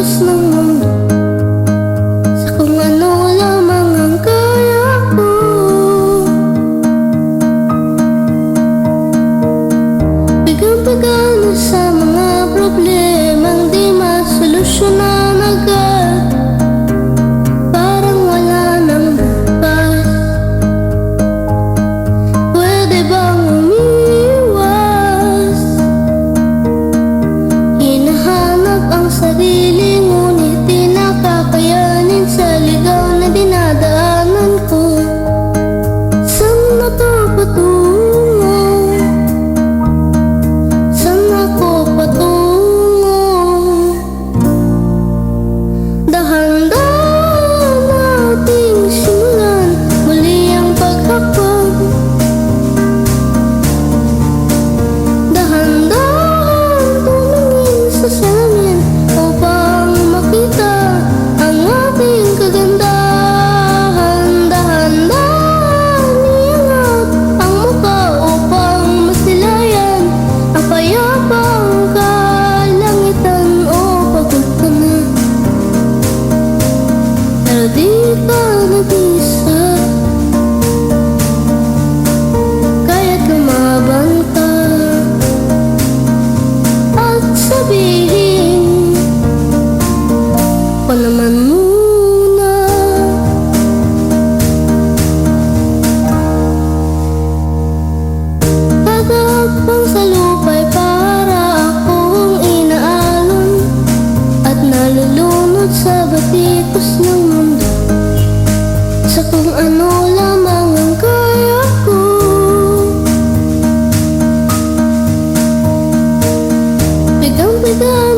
batikos ng mundo, sa kung ano lamang ang kaya ko. Bigang-bigang na sa mga problemang di masolusyonan agad, parang wala nang bukas. Pwede bang umiwas? Hinahanap ang sarili, ngunit di nakakayanin sa ligaw na dinadaanan ko. Saan na to patungo? Saan ako patungo? Dahan-dahan nating simulan muli ang paghakbang. Dahan-dahan tumingin sa salamin upang makita ang ating kagandahan. Dahan-dahan iangat ang muka upang masilayan ang payapang kalangitan. O pagod ka na, pero di ka nag-isa, kaya't lumaban ka at sabihin ko naman muna. Tatapang sa lupa'y para akong inaalon at nalulunod sa batikos ng mundo, sa kung ano lamang ang kaya ko. Bigang-bigang